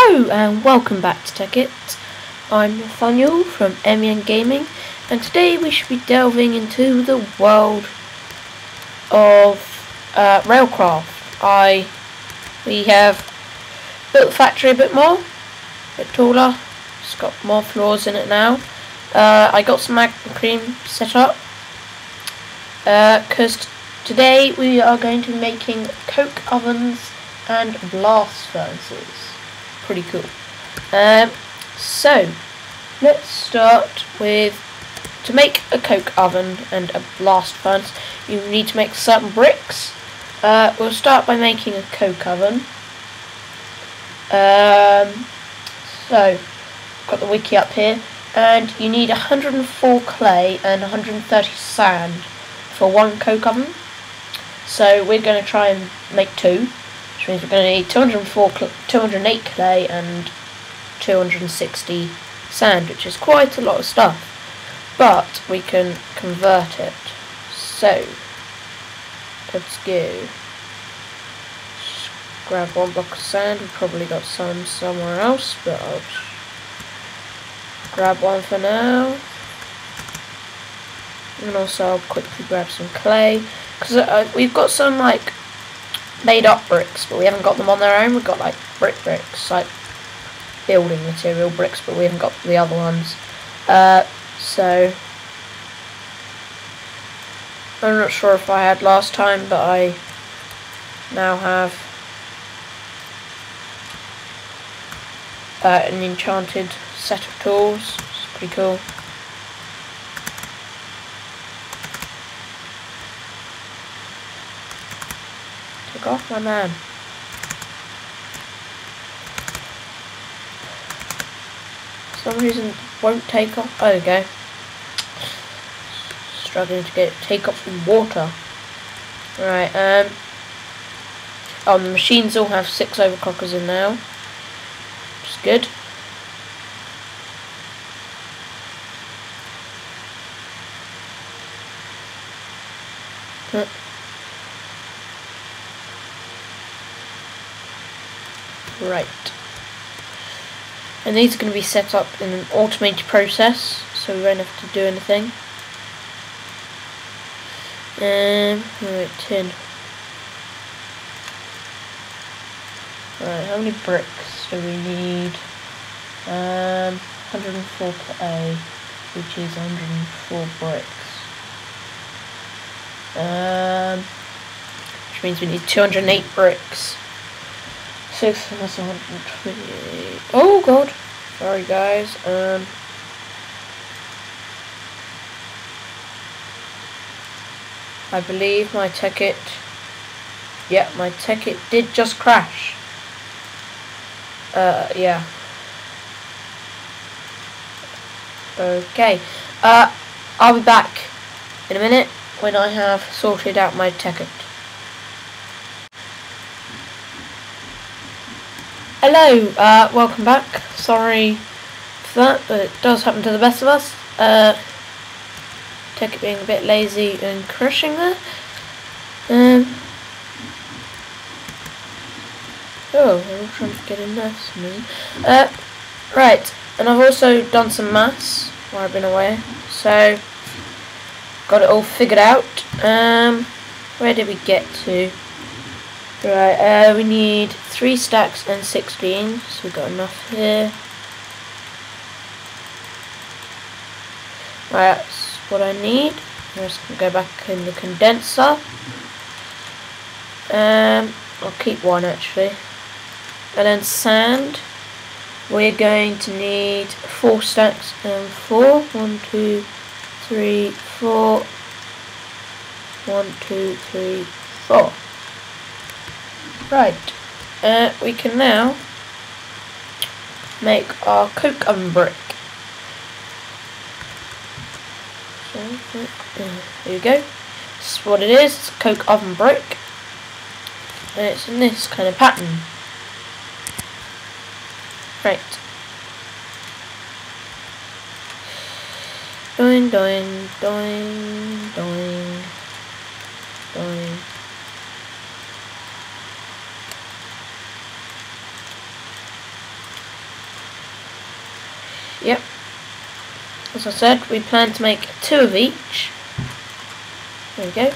Hello and welcome back to Tekkit. I'm Nathaniel from MEN Gaming, and today we should be delving into the world of Railcraft. We have built the factory a bit more, a bit taller. It's got more floors in it now. I got some magma cream set up because today we are going to be making coke ovens and blast furnaces. Pretty cool. So let's start with, to make a coke oven and a blast furnace you need to make certain bricks. We'll start by making a coke oven. So got the wiki up here, and you need 104 clay and 130 sand for one coke oven. So we're going to try and make two, which means we're going to need 208 clay and 260 sand, which is quite a lot of stuff, but we can convert it. So let's go. Just grab one block of sand. We've probably got some somewhere else, but I'll just grab one for now. And also I'll quickly grab some clay, because we've got some like made up bricks, but we haven't got them on their own. We've got like bricks, like building material bricks, but we haven't got the other ones. So I'm not sure if I had last time, but I now have an enchanted set of tools. It's pretty cool. Take off, my man. For some reason it won't take off. Oh, there we go. Struggling to get it take off in water. Right, oh, the machines all have 6 overclockers in now, which is good. Right, and these are going to be set up in an automated process, so we won't have to do anything. Right, tin. Right, how many bricks do we need? 104 clay, which is 104 bricks. Which means we need 208 bricks. 6 plus 128. Oh god, sorry guys. I believe my Tekkit, yeah, my Tekkit did just crash. Yeah. Okay. I'll be back in a minute when I have sorted out my Tekkit. Hello, welcome back. Sorry for that, but it does happen to the best of us. Tekkit being a bit lazy and crashing there. Oh, I'm trying to get in there. Right, and I've also done some maths while I've been away, so got it all figured out. Where did we get to? Right, we need 3 stacks and 16, so we've got enough here. Right, that's what I need. I'm just going to go back in the condenser. I'll keep one actually. And then sand, we're going to need 4 stacks and 4. 1, 2, 3, 4. 1, 2, 3, 4. Right, we can now make our coke oven brick. So, there you go. This is what it is. It's a coke oven brick, and it's in this kind of pattern. Right. Doing, doing, doing, doing, doing. Yep. As I said, we plan to make 2 of each. There we go.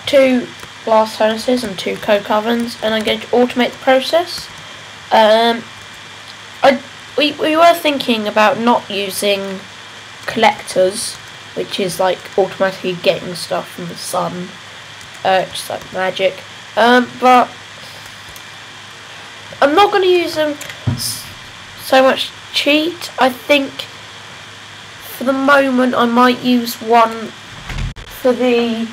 2 blast furnaces and 2 coke ovens, and I'm going to automate the process. We were thinking about not using collectors, which is like automatically getting stuff from the sun, just like magic. But I'm not going to use them so much cheat. I think for the moment I might use one for the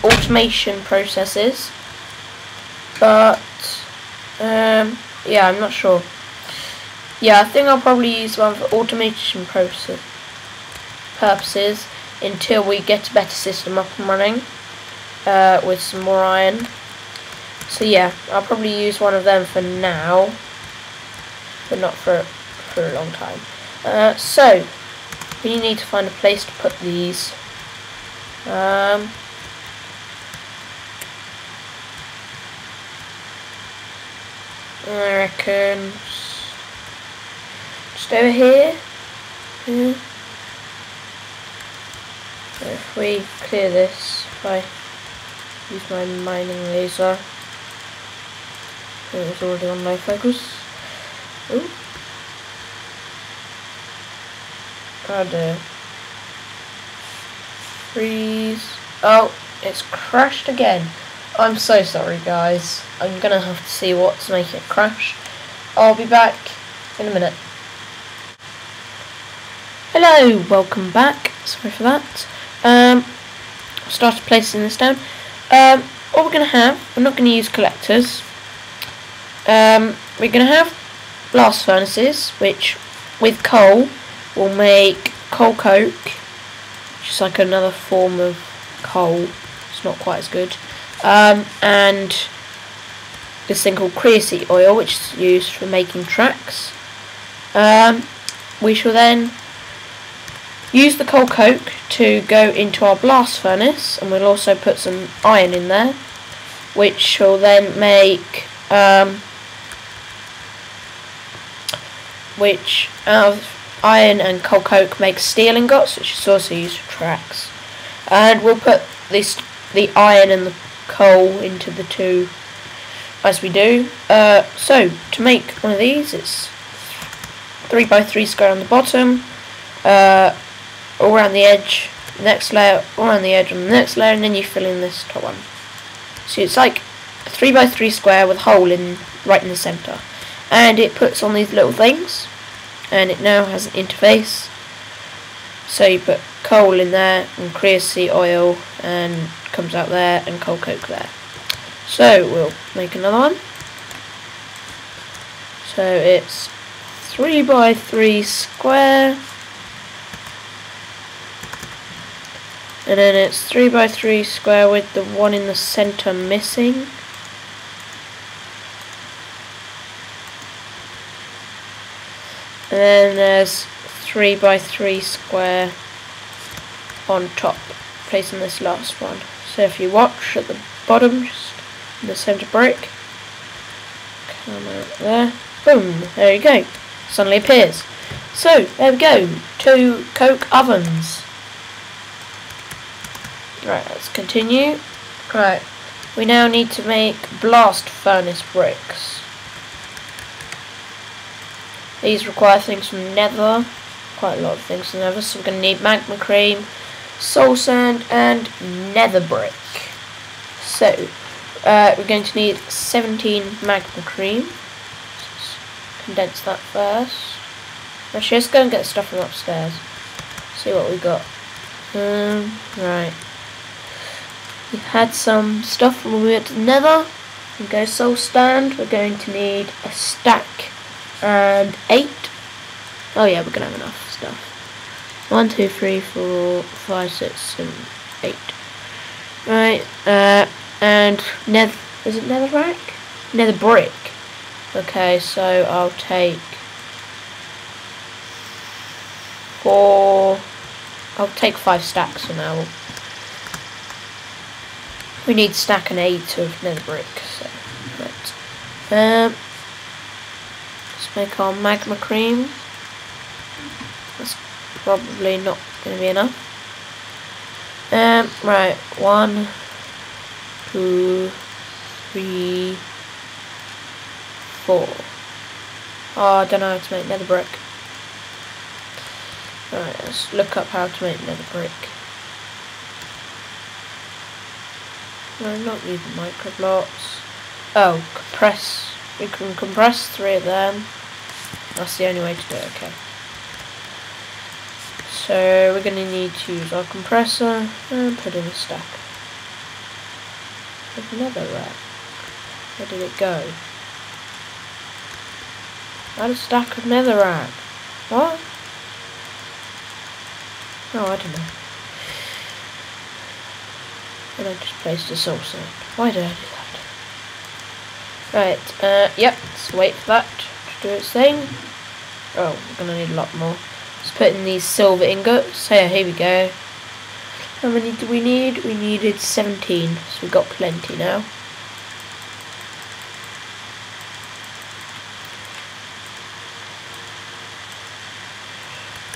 automation processes, but yeah, I'm not sure. Yeah, I think I'll probably use one for automation purposes until we get a better system up and running with some more iron. So yeah, I'll probably use one of them for now, but not for a long time. So we need to find a place to put these. I reckon just over here. Yeah. So if we clear this, if I use my mining laser, it was already on low focus. Ooh. Oh dear. Freeze. Oh, it's crashed again. I'm so sorry guys. I'm gonna have to see what's making it crash. I'll be back in a minute. Hello, welcome back. Sorry for that. I'll start placing this down. What we're gonna have, we're not gonna use collectors. We're gonna have blast furnaces, which with coal will make coal coke, which is like another form of coal. It's not quite as good. And this thing called creosote oil, which is used for making tracks. We shall then use the coal coke to go into our blast furnace, and we'll also put some iron in there, which will then make which out of iron and coal coke makes steel ingots, which is also used for tracks. And we'll put the iron and the coal into the two as we do. So to make one of these, it's 3x3 square on the bottom, all around the edge, the next layer, all around the edge on the next layer, and then you fill in this top one. So it's like a 3x3 square with a hole right in the centre, and it puts on these little things, and it now has an interface. So you put coal in there and creosote oil, and comes out there, and coal coke there. So we'll make another one. So it's 3x3 square, and then it's 3x3 square with the one in the centre missing. And then there's 3x3 square on top, placing this last one. So if you watch at the bottom, just in the centre brick, come out there, boom, there you go, suddenly appears. So there we go, 2 coke ovens. Right, let's continue. Right, we now need to make blast furnace bricks. These require things from nether, quite a lot of things from nether, so we're going to need magma cream, soul sand, and nether brick. So, we're going to need 17 magma cream. Let's condense that first. Actually, let's go and get stuff from upstairs. See what we got. Right. We had some stuff from when we went to the nether. We go soul stand. We're going to need a stack and 8. Oh yeah, we're gonna have enough stuff. 1, 2, 3, 4, 5, 6, 7, 8. Right, and is it nether rack? Nether brick. Okay, so I'll take 4. I'll take 5 stacks for now. We need stack and 8 of nether brick. So right. make our magma cream. That's probably not going to be enough. Right, 1, 2, 3, 4. Oh, I don't know how to make nether brick. Right, let's look up how to make nether brick. No, not using micro blocks. Oh, compress. We can compress 3 of them. That's the only way to do it, okay. So we're going to need to use our compressor and put in a stack of netherrack. Where did it go? Add a stack of netherrack. What? Oh, I don't know. And I just placed a soul sand. Why did I do that? Right, yep, let's wait for that to do its thing. Oh, we're gonna need a lot more. Let's put in these silver ingots. Here we go. How many do we need? We needed 17, so we've got plenty now.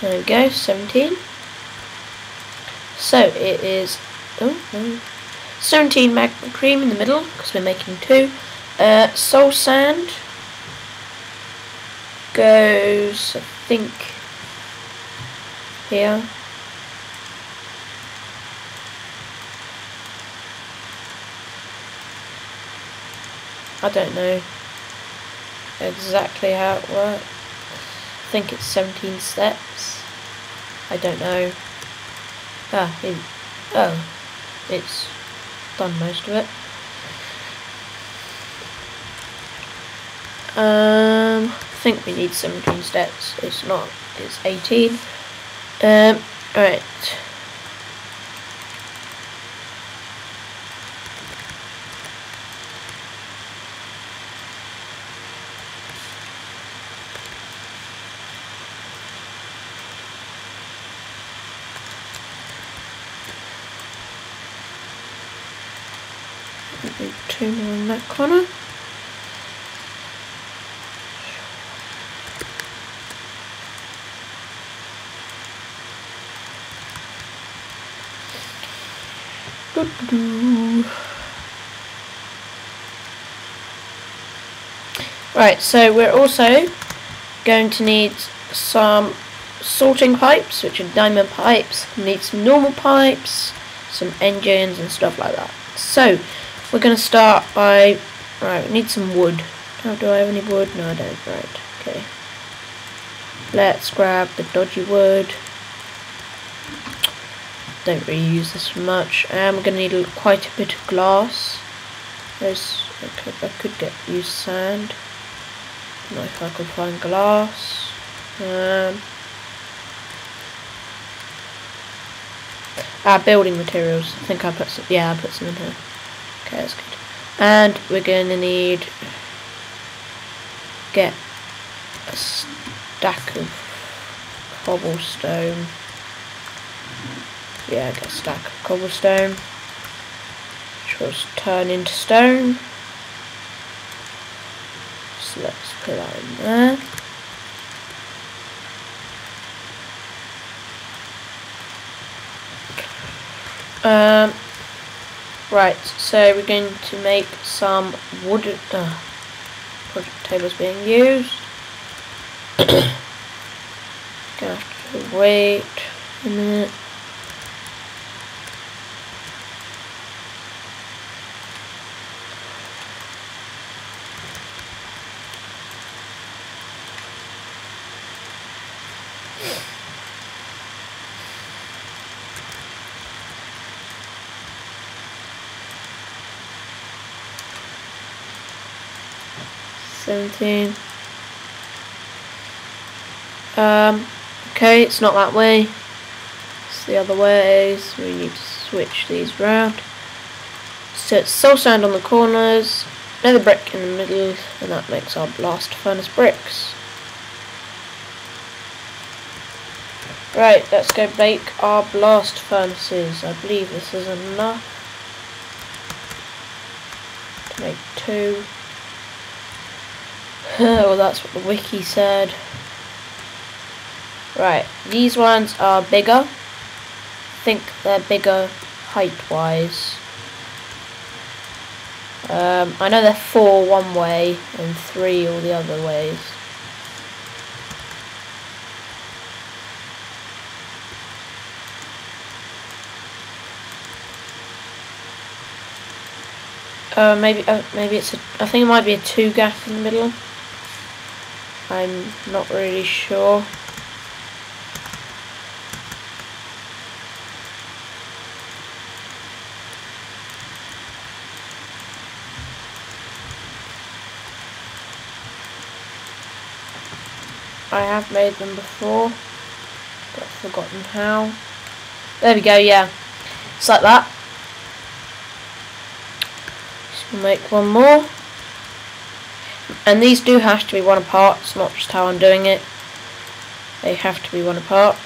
There we go, 17. So it is 17 magma cream in the middle, because we're making 2. Soul sand goes, I think, here. I don't know exactly how it works. I think it's 17 steps. I don't know. Oh, it's done most of it. I think we need 17 steps. It's not. It's 18. Right. Do 2 more in that corner. Right, so we're also going to need some sorting pipes, which are diamond pipes. We need some normal pipes, some engines and stuff like that. So we're going to start by, right, we need some wood. Oh, do I have any wood? No, I don't. Right, okay. Let's grab the dodgy wood. Don't really use this much. And we're going to need quite a bit of glass. I could use sand. I don't know if I could find glass. Building materials. I think I put some. Yeah, I put some in here. Okay, that's good. And we're going to need get a stack of cobblestone. Yeah, get a stack of cobblestone, which will turn into stone. So let's put that in there. Right, so we're going to make some wood. Project tables being used. Gonna have to wait a minute. Okay, it's not that way. It's the other way, so we need to switch these round. So it's soul sand on the corners, nether brick in the middle, and that makes our blast furnace bricks. Right, let's go bake our blast furnaces. I believe this is enough to make 2. Well, that's what the wiki said. Right, these ones are bigger. I think they're bigger height-wise. I know they're 4 one way and 3 all the other ways. Maybe it's I think it might be a 2 gap in the middle. I'm not really sure. I have made them before, but I've forgotten how. There we go, yeah. It's like that. Just make one more. And these do have to be one apart, it's not just how I'm doing it. They have to be one apart.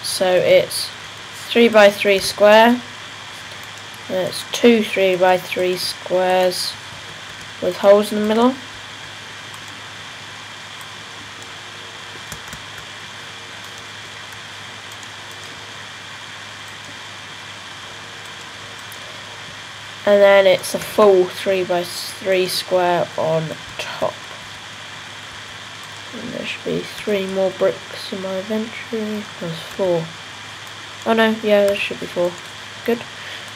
So it's 3x3 square. And it's 2 3x3 squares with holes in the middle. And then it's a full 3x3 square on top. And there should be 3 more bricks in my inventory. There's 4. Oh no, yeah, there should be 4. Good.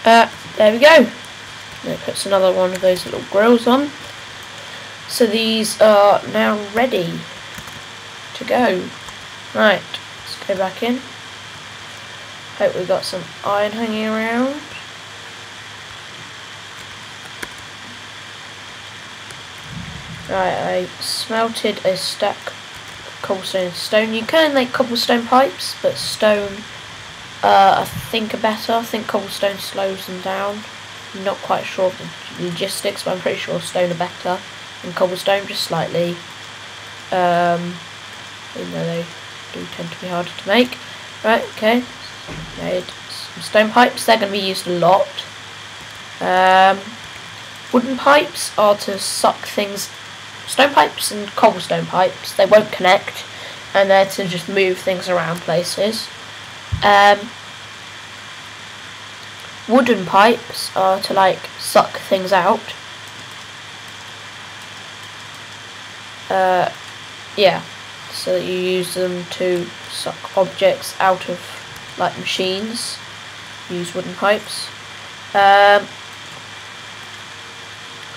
There we go. And it puts another one of those little grills on. So these are now ready to go. Right, let's go back in. Hope we've got some iron hanging around. Right, I smelted a stack of cobblestone and stone. You can make cobblestone pipes, but stone I think are better. I think cobblestone slows them down. I'm not quite sure of the logistics, but I'm pretty sure stone are better than cobblestone, just slightly. Even though they do tend to be harder to make. Right, okay. Made some stone pipes. They're going to be used a lot. Wooden pipes are to suck things. Stone pipes and cobblestone pipes, they won't connect, and they're to just move things around places. Wooden pipes are to like suck things out. Yeah, so that you use them to suck objects out of like machines. Use wooden pipes.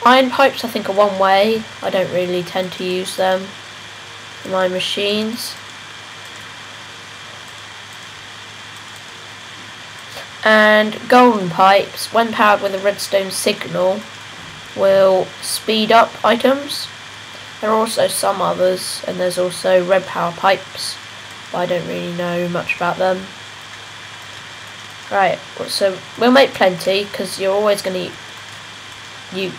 Iron pipes I think are one way. I don't really tend to use them in my machines. And golden pipes, when powered with a redstone signal, will speed up items. There are also some others, and there's also red power pipes, but I don't really know much about them. Right, so we'll make plenty, because you're always going to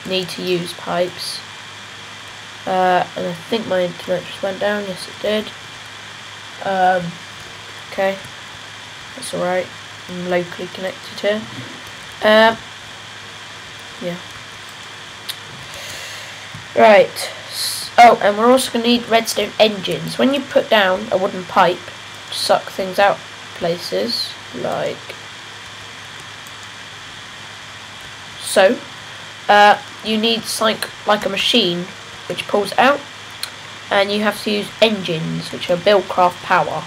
need to use pipes. And I think my internet just went down. Yes, it did. Okay, that's alright. I'm locally connected here. Yeah. Right. Oh, and we're also going to need redstone engines. When you put down a wooden pipe to suck things out places, like so, you need something like a machine which pulls it out, and you have to use engines which are Railcraft power.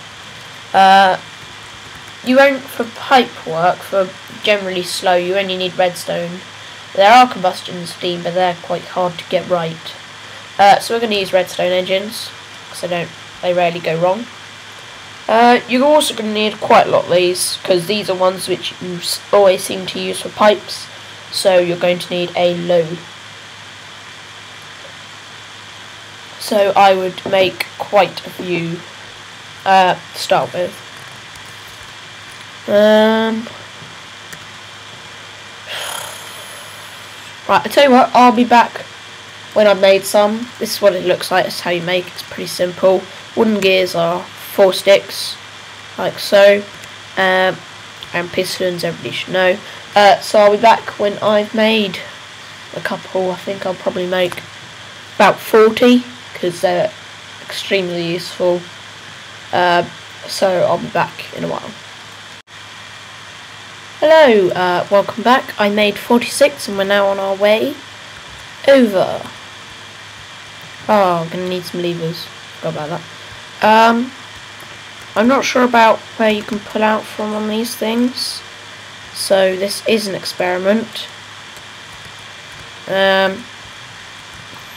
You won't, for pipe work, for generally slow, you only need redstone. There are combustion steam, but they're quite hard to get right. So we're going to use redstone engines, because they rarely go wrong. You're also going to need quite a lot of these, because these are ones which you always seem to use for pipes. So you're going to need a load. So I would make quite a few to start with. Right, I tell you what, I'll be back when I've made some. This is what it looks like. It's how you make it. It's pretty simple. Wooden gears are 4 sticks, like so, and pistons. Everybody should know. So I'll be back when I've made a couple. I think I'll probably make about 40 because they're extremely useful. So I'll be back in a while. Hello, welcome back. I made 46 and we're now on our way over. Oh, I'm gonna need some levers. Forgot about that. I'm not sure about where you can pull out from on these things, so this is an experiment.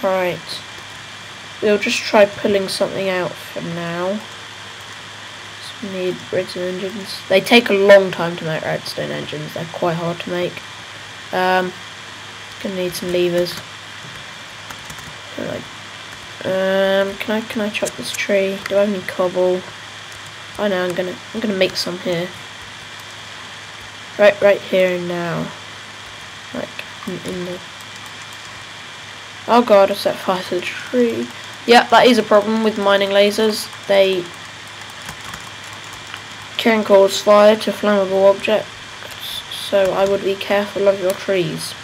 Right. We'll just try pulling something out for now. So we need redstone engines. They take a long time to make redstone engines. They're quite hard to make. Gonna need some levers. Can I chop this tree? Do I have any cobble? Oh no, I'm gonna make some here. Right here and now. Like in the. Oh god, I set fire to the tree. Yeah, that is a problem with mining lasers. They can cause fire to flammable objects, so I would be careful of your trees,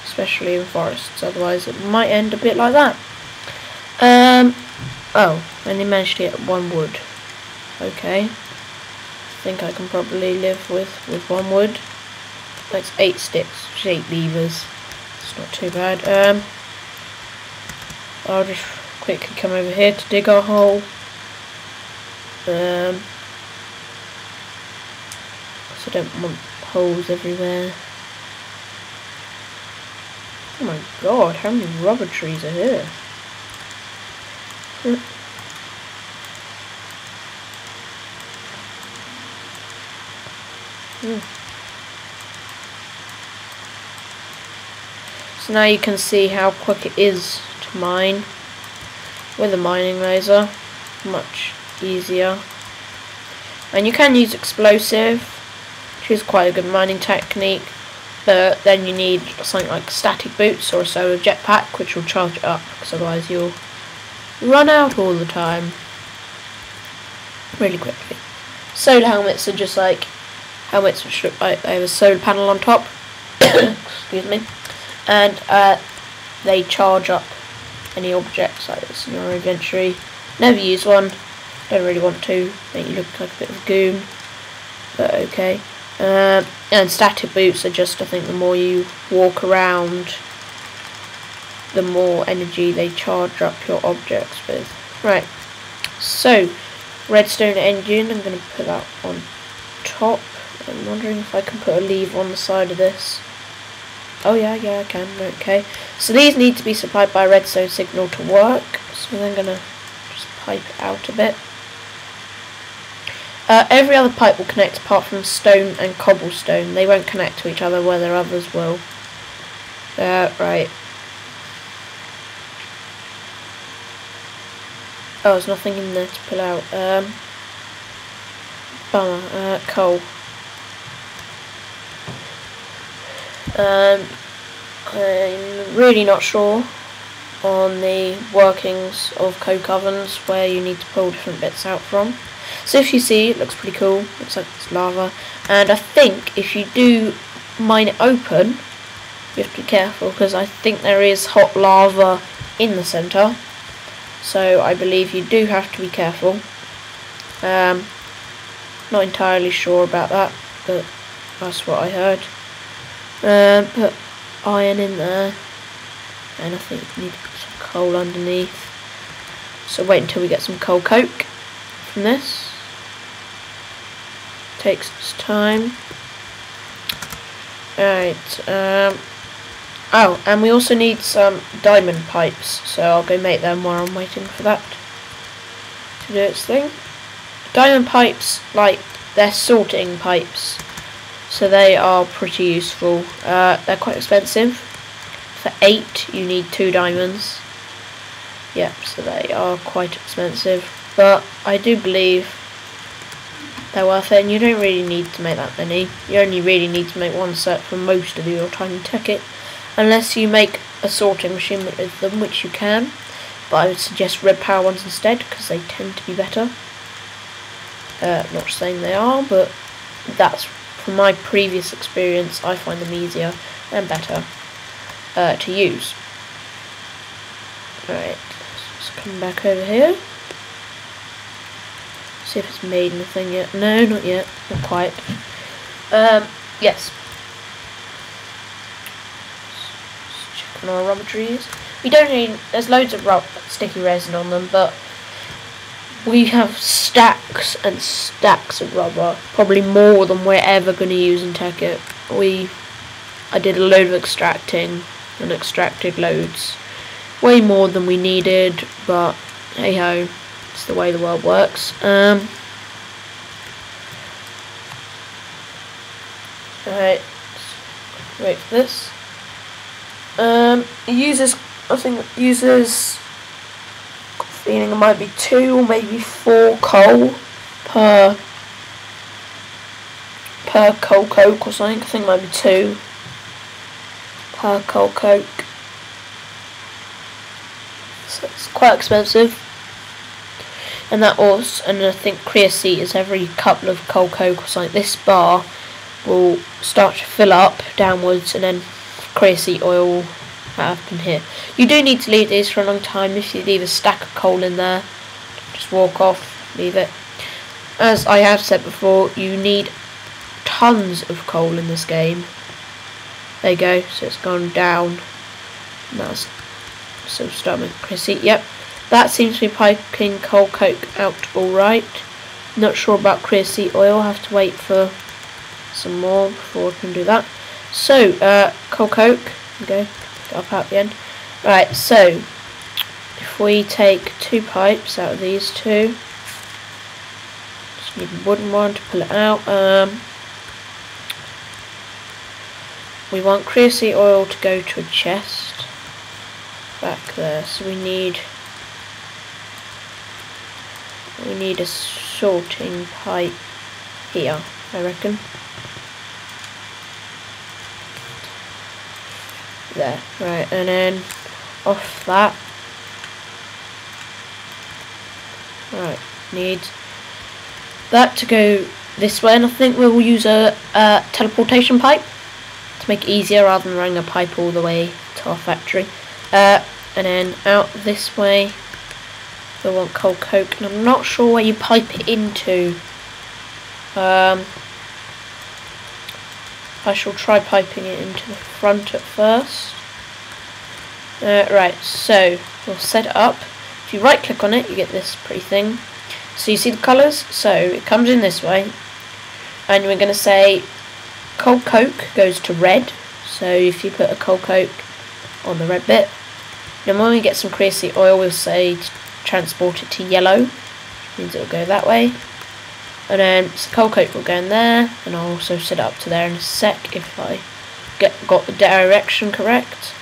especially in forests, otherwise it might end a bit like that. Oh, I only managed to get 1 wood. Okay. I think I can probably live with 1 wood. That's 8 sticks, which is 8 levers. It's not too bad. I'll just quickly come over here to dig our hole. So I don't want holes everywhere. Oh my god, how many rubber trees are here? So now you can see how quick it is to mine with a mining laser. Much easier. And you can use explosive, which is quite a good mining technique, but then you need something like static boots or a solar jetpack, which will charge it up, because otherwise you'll run out all the time really quickly. Solar helmets are just like helmets which look like they have a solar panel on top. Excuse me. And they charge up any objects like this in your inventory. Never use one. Don't really want to. Make you look like a bit of a goon. But okay. And static boots are just, I think, the more you walk around, the more energy they charge up your objects with. Right. So, redstone engine. I'm going to put that on top. I'm wondering if I can put a lever on the side of this. Oh yeah, I can. Okay. So these need to be supplied by a redstone signal to work. So I'm going to just pipe it out a bit. Every other pipe will connect apart from stone and cobblestone. They won't connect to each other, whether others will. Right. Oh, there's nothing in there to pull out. Bummer. Coal. I'm really not sure on the workings of coke ovens where you need to pull different bits out from. So if you see, it looks pretty cool. Looks like it's lava. And I think if you do mine it open, you have to be careful, because I think there is hot lava in the centre. So I believe you do have to be careful. Not entirely sure about that, but that's what I heard. Put iron in there, and I think we need to put some coal underneath. So wait until we get some coal coke from this. Takes its time. Alright, oh, and we also need some diamond pipes, so I'll go make them while I'm waiting for that to do its thing. Diamond pipes, like, they're sorting pipes, so they are pretty useful. They're quite expensive. For 8 you need 2 diamonds. Yep, so they are quite expensive, but I do believe they're worth it, and you don't really need to make that many. You only really need to make 1 set for most of your tiny Tekkit, unless you make a sorting machine with them, which you can, but I would suggest red power ones instead, because they tend to be better. Not saying they are, but that's from my previous experience. I find them easier and better to use. Right, let's come back over here. See if it's made anything yet. No, not yet. Not quite. Yes. Let's check on our rubber trees. We don't need. There's loads of sticky resin on them, but we have stacks and stacks of rubber. Probably more than we're ever going to use in Tekkit. I did a load of extracting and extracted loads. Way more than we needed, but hey ho. It's the way the world works. Right, wait for this. I think it uses, got a feeling it might be 2 or maybe 4 coal per coal coke or something. I think it might be 2 per coal coke. So it's quite expensive. And that also, and I think creosote is every couple of coal coke or something. This bar will start to fill up downwards, and then creosote oil will happen here. You do need to leave these for a long time. If you leave a stack of coal in there, just walk off, leave it. As I have said before, you need tons of coal in this game. There you go, so it's gone down. And that's so start with creosote. Yep. That seems to be piping coal coke out alright. Not sure about creosote oil, have to wait for some more before I can do that. So, coal coke, there you go, up out the end. Right, so, if we take 2 pipes out of these 2, just need a wooden one to pull it out. We want creosote oil to go to a chest back there, so we need a sorting pipe here, I reckon. There, right, and then off that. Right, need that to go this way, and I think we'll use a teleportation pipe to make it easier rather than running a pipe all the way to our factory. And then out this way. I want coal coke, and I'm not sure where you pipe it into. I shall try piping it into the front at first. Right, so we'll set it up. If you right click on it, you get this pretty thing. So you see the colours? So it comes in this way, and we're going to say coal coke goes to red. So if you put a coal coke on the red bit, then when we get some creosote oil, we'll say transport it to yellow, which means it'll go that way, and then coal coke will go in there, and I'll also set it up to there in a sec if I got the direction correct.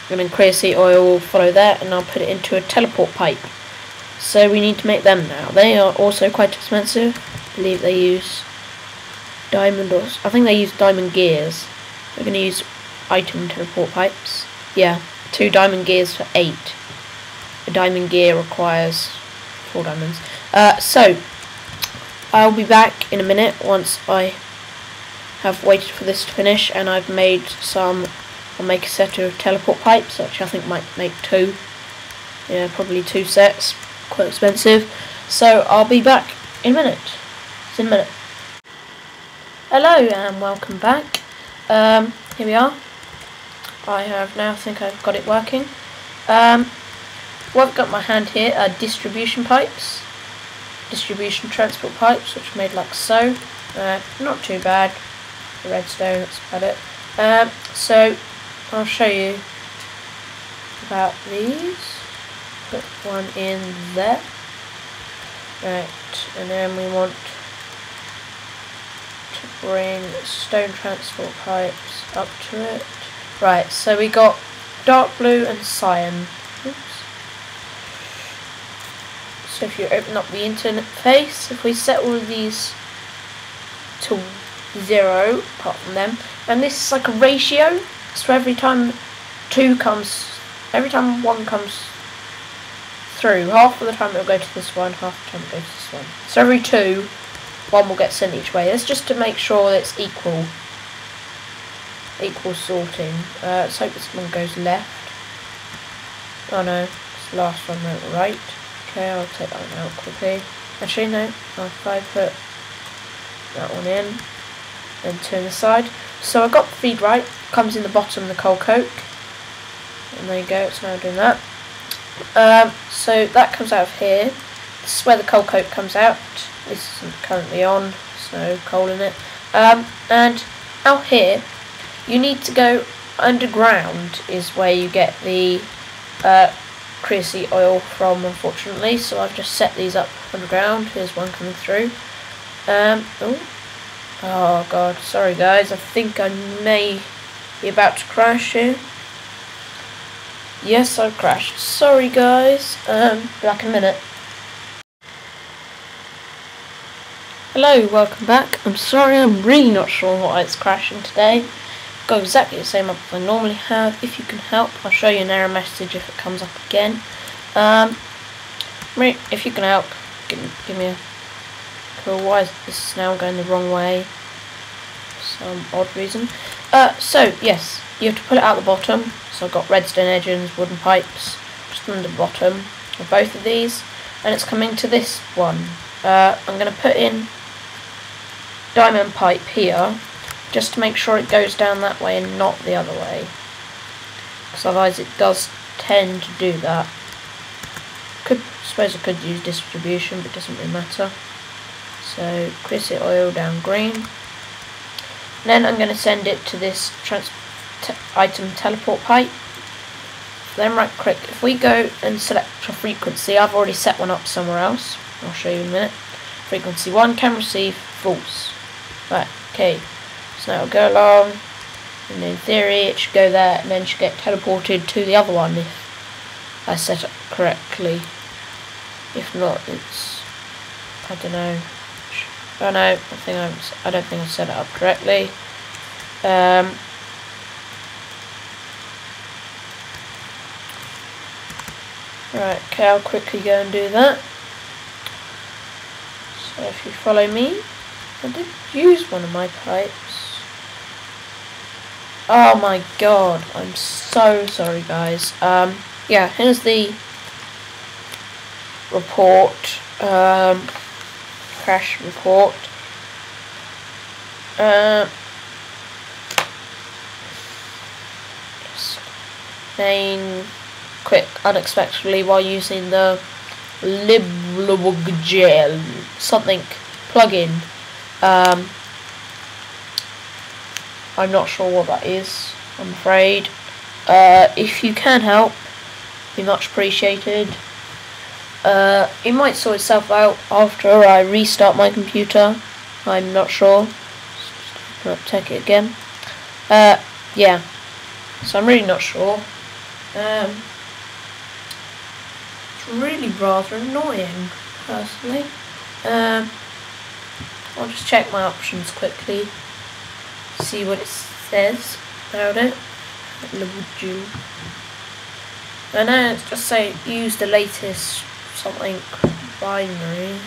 And then creosote oil will follow that, and I'll put it into a teleport pipe. So we need to make them now. They are also quite expensive. I believe they use diamond, or I think they use diamond gears. We're going to use item teleport pipes. Yeah, 2 diamond gears for 8. A diamond gear requires 4 diamonds. So I'll be back in a minute once I have waited for this to finish, and I've made some. I'll make a set of teleport pipes, which I think might make 2. Yeah, probably 2 sets. Quite expensive. So I'll be back in a minute. See in a minute. Hello and welcome back. Here we are. I have now think I've got it working. What I've got in my hand here are distribution pipes, distribution transport pipes, which are made like so. Not too bad. The redstone, that's about it. So I'll show you about these. Put one in there. Right, and then we want to bring stone transport pipes up to it. Right, so we got dark blue and cyan. Oops. So if you open up the interface, if we set all of these to 0, apart from them, and this is like a ratio, so every time 1 comes through, half of the time it'll go to this one, half the time it'll go to this one. So every 2, 1 will get sent each way. That's just to make sure that it's equal sorting. Let's hope this one goes left. Oh no, it's the last one went right. Okay, I'll take that one out quickly. Actually no, if I put that one in, then turn the side. So I got the feed right, comes in the bottom of the coal coke. And there you go, it's now doing that. So that comes out of here. This is where the coal coke comes out. This isn't currently on, so coal in it. And out here, you need to go underground is where you get the creosote oil from, unfortunately. So I've just set these up underground. Here's one coming through. Oh god, sorry guys, I think I may be about to crash here. Yes, I've crashed. Sorry guys, back in a minute. Hello, welcome back. I'm sorry, I'm really not sure why it's crashing today. Got exactly the same up as I normally have. If you can help, I'll show you an error message if it comes up again. If you can help, give me a call. Why is this now going the wrong way? Some odd reason. So yes, you have to pull it out the bottom. So I've got redstone edges, wooden pipes, just under the bottom of both of these, and it's coming to this one. I'm going to put in diamond pipe here, just to make sure it goes down that way and not the other way, because otherwise it does tend to do that. Suppose I could use distribution, but it doesn't really matter. So creosote oil down green. Then I'm going to send it to this item teleport pipe. Then right click. If we go and select a frequency, I've already set one up somewhere else. I'll show you in a minute. Frequency 1 can receive false. Right, okay. So now it'll go along, and in theory it should go there, and then should get teleported to the other one if I set it correctly. If not, it's, I don't know. Oh no, I don't think I set it up correctly. Right, okay, I'll quickly go and do that. So if you follow me, I did use one of my pipes. Oh my god, I'm so sorry guys. Yeah, here's the report, crash report. Main quit unexpectedly while using the libgel something plugin. I'm not sure what that is, I'm afraid. If you can help, be much appreciated. It might sort itself out after I restart my computer. I'm not sure. Just open up Tekkit again. Yeah. So I'm really not sure. It's really rather annoying, personally. I'll just check my options quickly. See what it says about it. I know it's just say use the latest something binaries.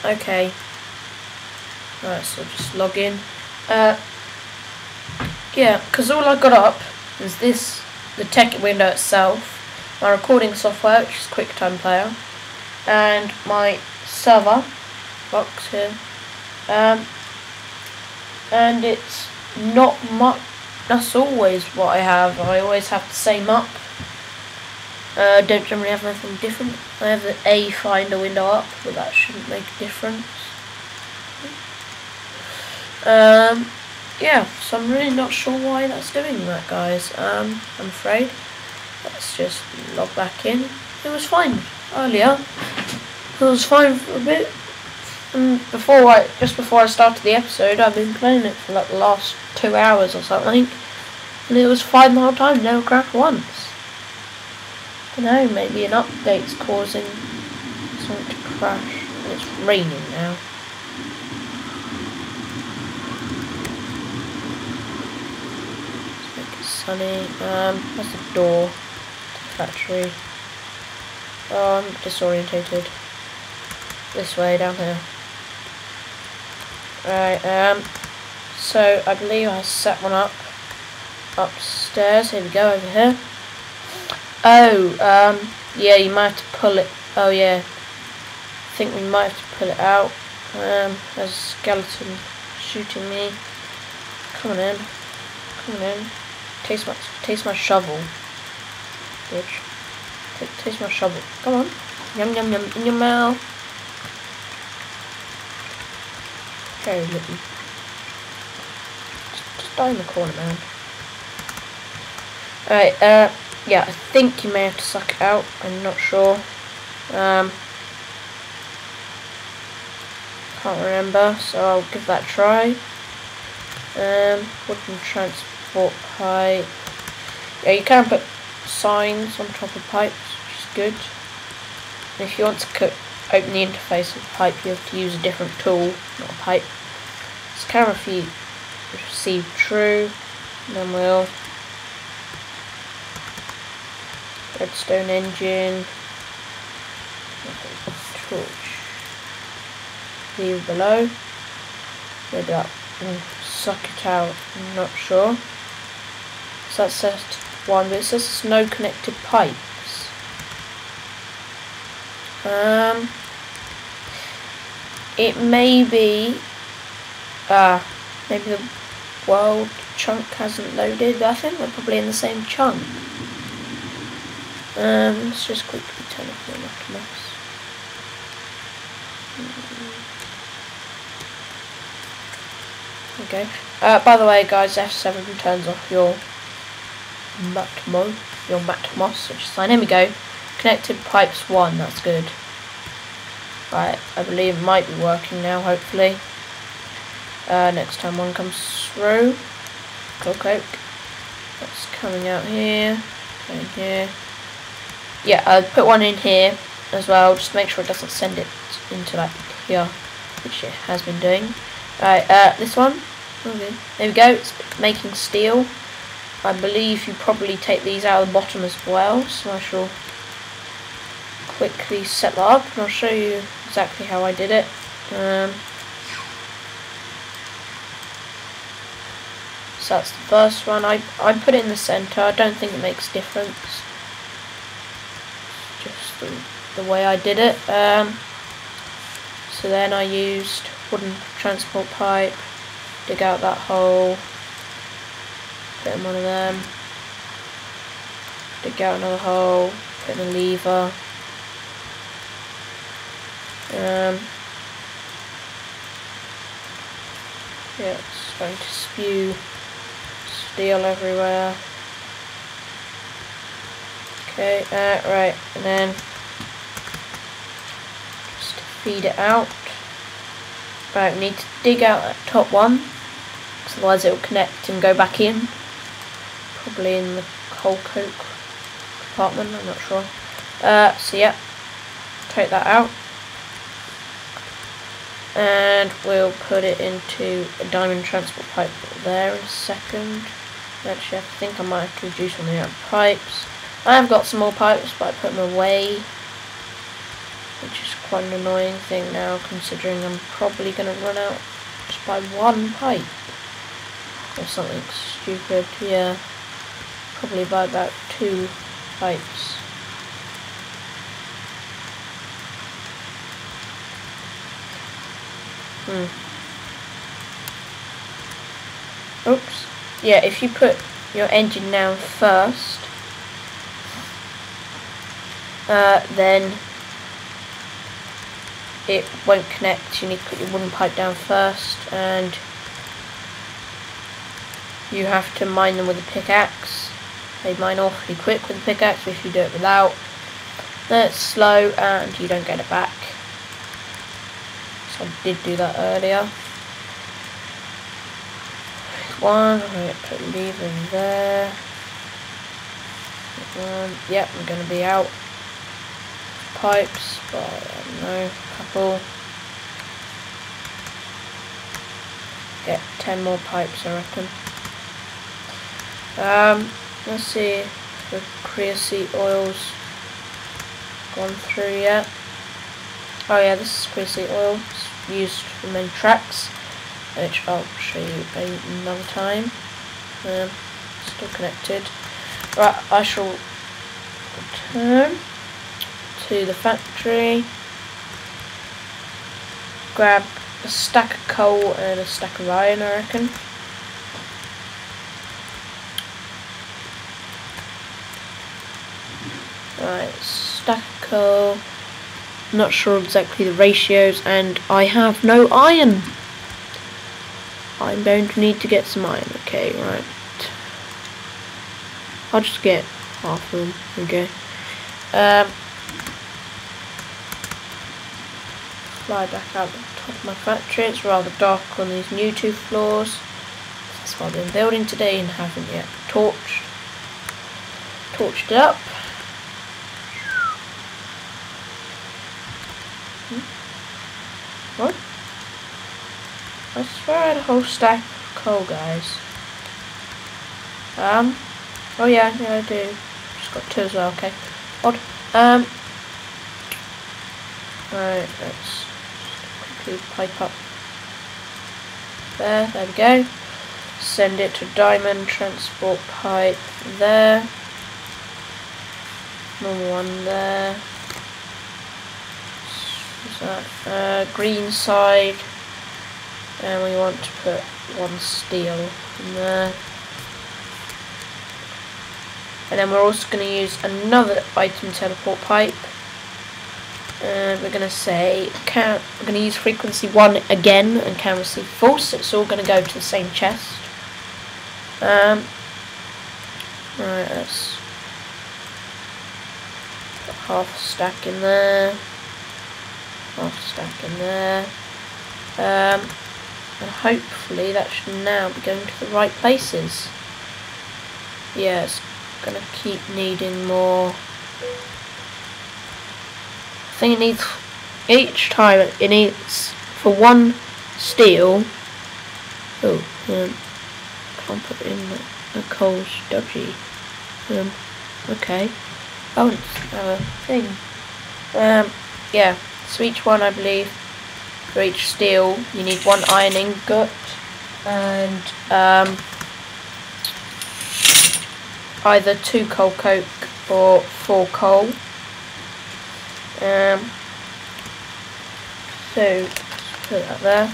Okay. Right, so just log in. Yeah, because all I got up is this, the Tekkit window itself, my recording software, which is QuickTime Player, and my server box here. And it's not much. That's always what I have. I always have the same up. Don't generally have anything different. I have the A Finder window up, but that shouldn't make a difference. Yeah, so I'm really not sure why that's doing that, guys. I'm afraid. Let's just log back in. It was fine earlier. It was fine for a bit. And just before I started the episode, I've been playing it for like the last 2 hours or something, and it was fine the whole time. Never crashed once. I don't know, maybe an update's causing something to crash. And it's raining now. Let's make it sunny. That's the door to the factory. Oh, I'm disorientated. This way, down here. Right, so I believe I set one up upstairs. Here we go, over here. Oh, yeah, you might have to pull it. Oh, yeah. I think we might have to pull it out. There's a skeleton shooting me. Come on in. Come on in. Taste my shovel. Bitch. Taste my shovel. Come on. Yum yum yum in your mouth. Very little. Just die in the corner, man. Alright, yeah, I think you may have to suck it out. I'm not sure. Can't remember, so I'll give that a try. Wooden transport pipe. Yeah, you can put signs on top of pipes, which is good. And if you want to open the interface of the pipe, you have to use a different tool, not a pipe. This camera feed received true, and then we'll redstone engine, torch. Leave below. Maybe that will suck it out, I'm not sure. So that's set 1, but it says there's no connected pipes. It may be maybe the world chunk hasn't loaded, but I think we're probably in the same chunk. Let's just quickly turn off the Nathaniel. Okay. By the way, guys, F7 turns off your matmos, which is fine. Here we go. Connected pipes 1. That's good. Right. I believe it might be working now. Hopefully. Next time one comes through. Coke. That's coming out here. Going here. Yeah, I'll put one in here as well, just to make sure it doesn't send it into like here, which it has been doing. Right, this one. Okay. There we go. It's making steel. I believe you probably take these out of the bottom as well, so I shall quickly set that up and I'll show you exactly how I did it. So that's the first one. I put it in the centre. I don't think it makes a difference. Just the way I did it. So then I used wooden transport pipe, dig out that hole, put in one of them, dig out another hole, put in a lever. Yeah, it's going to spew steel everywhere. Okay, right, and then just feed it out. Right, we need to dig out that top one, because otherwise it will connect and go back in. Probably in the coal coke compartment, I'm not sure. So yeah, take that out. And we'll put it into a diamond transport pipe there in a second. Actually, I think I might have to reduce on the amount of pipes. I have got some more pipes, but I put them away, which is quite an annoying thing now, considering I'm probably going to run out just by one pipe. Or something stupid, yeah. Probably by about 2 pipes. Oops. Yeah, if you put your engine down first, then it won't connect. You need to put your wooden pipe down first, and you have to mine them with a pickaxe. They mine awfully quick with a pickaxe, but if you do it without, then it's slow and you don't get it back. So I did do that earlier. One, I'm going to put a lever in there. Yep, I'm going to be out pipes, but I don't know, a couple. Get 10 more pipes, I reckon. Let's see if the creosote oil's gone through yet. Oh yeah, this is creosote oil. It's used for many tracks. which I'll show you another time. Still connected. Right, I shall return to the factory, grab a stack of coal and a stack of iron, I reckon. Right, stack of coal. Not sure exactly the ratios, and I have no iron. I'm going to need to get some iron. Okay, right. I'll just get half of them. Okay. Fly back out the top of my factory. It's rather dark on these new 2 floors. That's what I've been building today and haven't yet torched it up. What? I swear I had a whole stack of coal, guys. Oh yeah, I do. Just got 2 as well, okay. Odd. Right, let's quickly pipe up. There we go. Send it to diamond transport pipe there. Normal one there. What's that? Green side. And we want to put 1 steel in there. And then we're also going to use another item teleport pipe. And we're going to say, we're going to use frequency 1 again and can receive false. So it's all going to go to the same chest. Right, let's put half a stack in there. Half a stack in there. And hopefully that should now be going to the right places. Yeah, it's gonna keep needing more. I think it needs, each time it needs, for 1 steel. Oh, can't put it in the coal's dodgy. Okay. Oh, it's a thing. Yeah, so each one, I believe, for each steel, you need 1 iron ingot and either 2 coal coke or 4 coal. So let's put that there.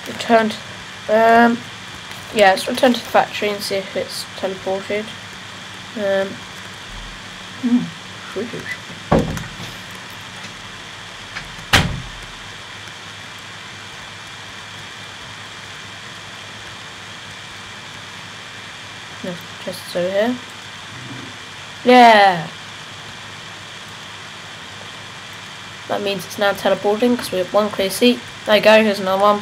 Return to, yeah, let's return to the factory and see if it's teleported. Switches. No, chests over here. Yeah! That means it's now teleporting because we have 1 clear seat. There you go, here's another one.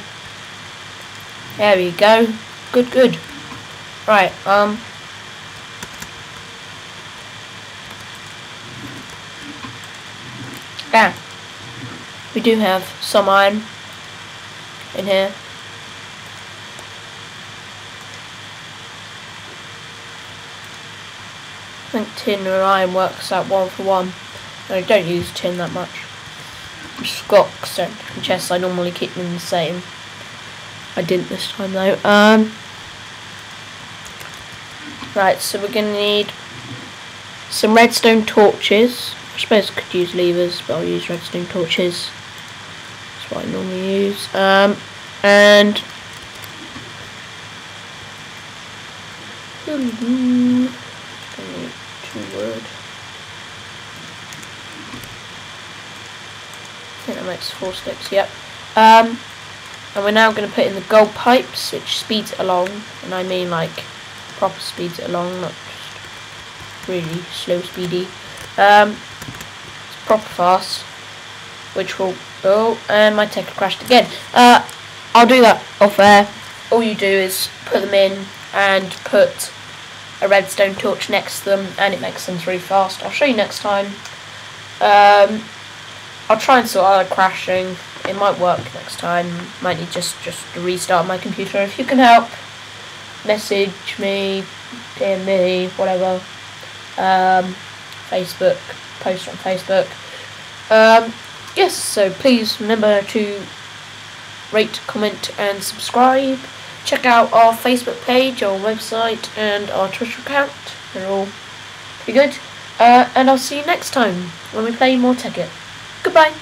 There we go. Good, good. Right, yeah. We do have some iron in here. I think tin and iron works out 1 for 1. I don't use tin that much. I've just got certain chests, I normally keep them the same. I didn't this time though. Right, so we're going to need some redstone torches. I suppose I could use levers, but I'll use redstone torches. That's what I normally use. And I need 2 wood. I think that makes 4 sticks, yep. And we're now going to put in the gold pipes, which speeds it along, and I mean like proper speeds it along, not just really slow speedy. It's proper fast, which will, oh, and my Tekkit crashed again. I'll do that off air. All you do is put them in and put a redstone torch next to them, and it makes them really fast. I'll show you next time. I'll try and sort out crashing. It might work next time. Might need just to restart my computer. If you can help, message me, DM me, whatever. Facebook, post on Facebook. Yes, so please remember to rate, comment and subscribe. Check out our Facebook page, our website and our Twitter account. They're all pretty good. And I'll see you next time when we play more Tekkit. Goodbye.